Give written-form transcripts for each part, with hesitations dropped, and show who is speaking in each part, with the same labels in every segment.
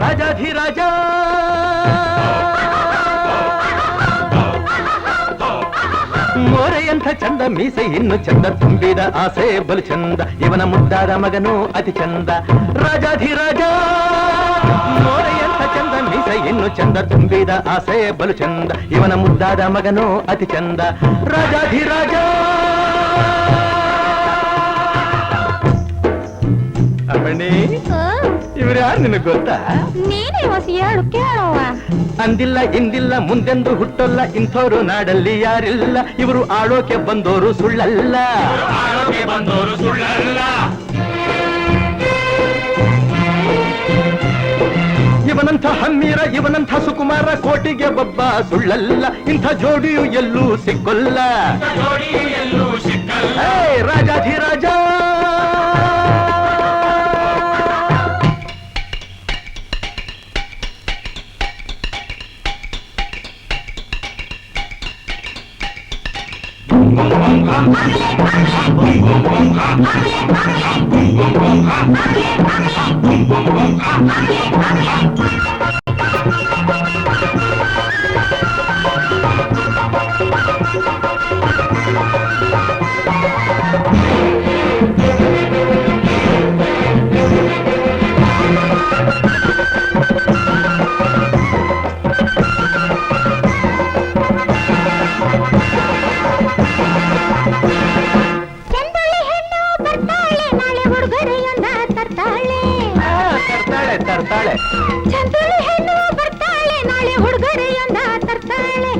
Speaker 1: ರಾಜಾಧಿರಾಜ ಮೋರೆಯಂಥ ಚಂದ ಮೀಸೆ ಇನ್ನು ಚಂದ ತುಂಬಿದ ಆಸೆ ಬಲು ಚಂದ ಇವನ ಮುದ್ದಾದ ಮಗನು ಅತಿ ಚಂದ ರಾಜಾಧಿರಾಜ ಮೋರೆಯಂಥ ಚಂದ ಮೀಸೆ ಇನ್ನು ಚಂದ ತುಂಬಿದ ಆಸೆ ಬಲು ಚಂದ ಇವನ ಮುದ್ದಾದ ಮಗನು ಅತಿ ಚಂದ ರಾಜಾಧಿರಾಜ ಅಮ್ಮಣ್ಣಿ ಇವ್ರು ಯಾರು ನಿನಗ್ ಗೊತ್ತಾ?
Speaker 2: ನೀನೇ ಹೊಸ ಹೇಳು ಕೇಳುವ.
Speaker 1: ಅಂದಿಲ್ಲ ಇಂದಿಲ್ಲ ಮುಂದೆಂದು ಹುಟ್ಟಲ್ಲ ಇಂಥವ್ರು ನಾಡಲ್ಲಿ ಯಾರಿಲ್ಲ ಇವರು ಆಳೋಕೆ ಬಂದೋರು ಸುಳ್ಳಲ್ಲ ಇವನಂಥ ಹಮ್ಮೀರ ಇವನಂಥ ಸುಕುಮಾರ ಕೋಟಿಗೆ ಒಬ್ಬ ಸುಳ್ಳಲ್ಲ ಇಂಥ ಜೋಡಿಯು ಎಲ್ಲೂ ಸಿಕ್ಕೊಲ್ಲ ರಾಜಾಧಿರಾಜ ತರ್ತಾಳೆ
Speaker 2: ಚಂದುಳಿ ಹೆಣ್ಣು ಬರ್ತಾಳೆ ನಾಳೆ ಹುಡುಗರೆಯೊಂದ ತರ್ತಾಳೆ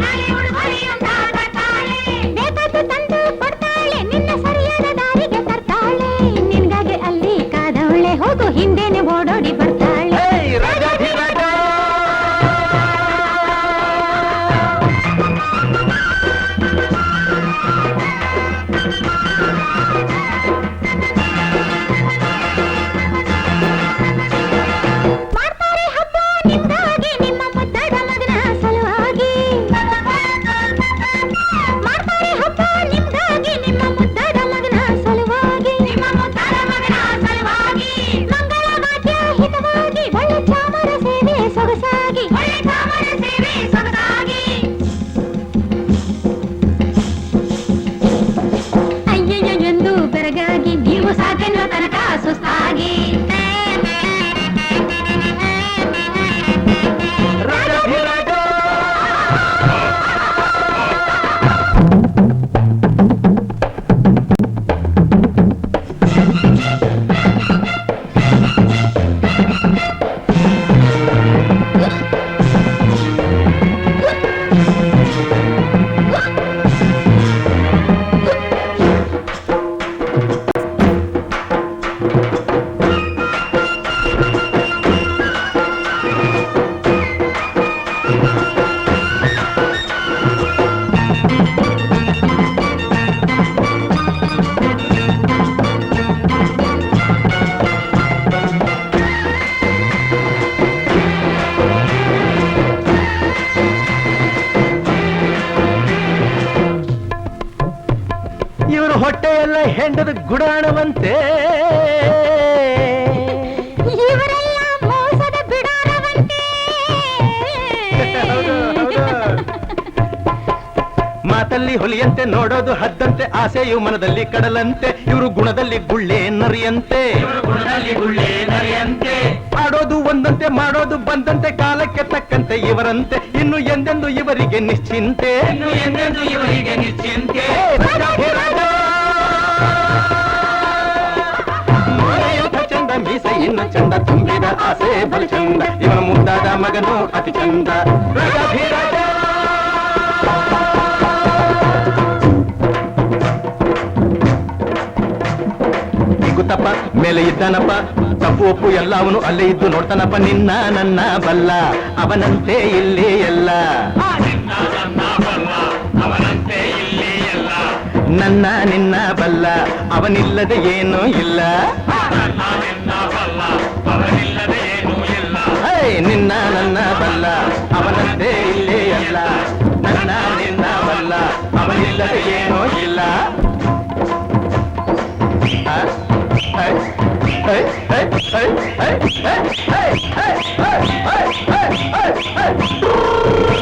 Speaker 2: ಬೇಕಾದ್ದು ತಂದು ಕೊಡ್ತಾಳೆ ನಿನ್ನ ಸರಿಯಾದ ದಾರಿಗೆ ತರ್ತಾಳೆ ನಿನ್ಗಾಗಿ ಅಲ್ಲಿ ಕಾದವಳೆ ಹೋಗು ಹಿಂದೆನೆ ಓಡೋಡಿ ಬರ್ತಾಳೆ ಅಯ್ಯಯ್ಯ ಎಂದು ಬೆರಗಾಗಿ ನೀವು ಸಾಕೆನ್ನುವ ತನಕ ಸುಸ್ತಾಗಿ
Speaker 1: ಇವರು ಹೊಟ್ಟೆಯೆಲ್ಲ ಹೆಂಡದ ಗುಡಾಣವಂತೆ
Speaker 2: ಇವರೆಲ್ಲ ಮೋಸದ ಬಿಡಾರವಂತೆ
Speaker 1: ಮಾತಲ್ಲಿ ಹೊಲಿಯಂತೆ ನೋಡೋದು ಹದ್ದಂತೆ ಆಸೆಯು ಮನದಲ್ಲಿ ಕಡಲಂತೆ ಇವರು ಗುಣದಲ್ಲಿ ಗುಳ್ಳೆ ನರಿಯಂತೆ ಆಡೋದು ಒಂದಂತೆ ಮಾಡೋದು ಬಂದಂತೆ ಕಾಲಕ್ಕೆ ತಕ್ಕಂತೆ ಇವರಂತೆ ಇನ್ನು ಎಂದೆಂದು ಇವರಿಗೆ ನಿಶ್ಚಿಂತೆ ಚಂದ ಮೀಸ ಮೀಸೆ ಇನ್ನು ಚಂದ ತುಂಬಿದ ಆಸೆ ಬಲು ಚಂದ ಇವನ ಮುದ್ದಾದ ಮಗನು ಅತಿ ಚಂದ ರಾಜಾಧಿರಾಜ ಗುತ್ತಪ್ಪ ಮೇಲೆ ಇದ್ದಾನಪ್ಪ ತಪ್ಪು ಒಪ್ಪು ಎಲ್ಲ ಅವನು ಅಲ್ಲೇ ಇದ್ದು ನೋಡ್ತಾನಪ್ಪ ನಿನ್ನ ನನ್ನ ಬಲ್ಲ ಅವನಂತೆ ಇಲ್ಲಿ ಎಲ್ಲ ನನ್ನ ನಿನ್ನ ಬಲ್ಲ ಅವನಿಲ್ಲದೆ ಏನೂ ಇಲ್ಲ ನಿನ್ನ ನನ್ನ ಬಲ್ಲ ಅವನಂತೆ ಇಲ್ಲಿ ಎಲ್ಲ ನನ್ನ ನಿನ್ನ ಬಲ್ಲ ಅವನಿಲ್ಲದೆ ಏನೂ ಇಲ್ಲ hey, hey, hey, hey, hey, hey, hey, hey, hey, hey.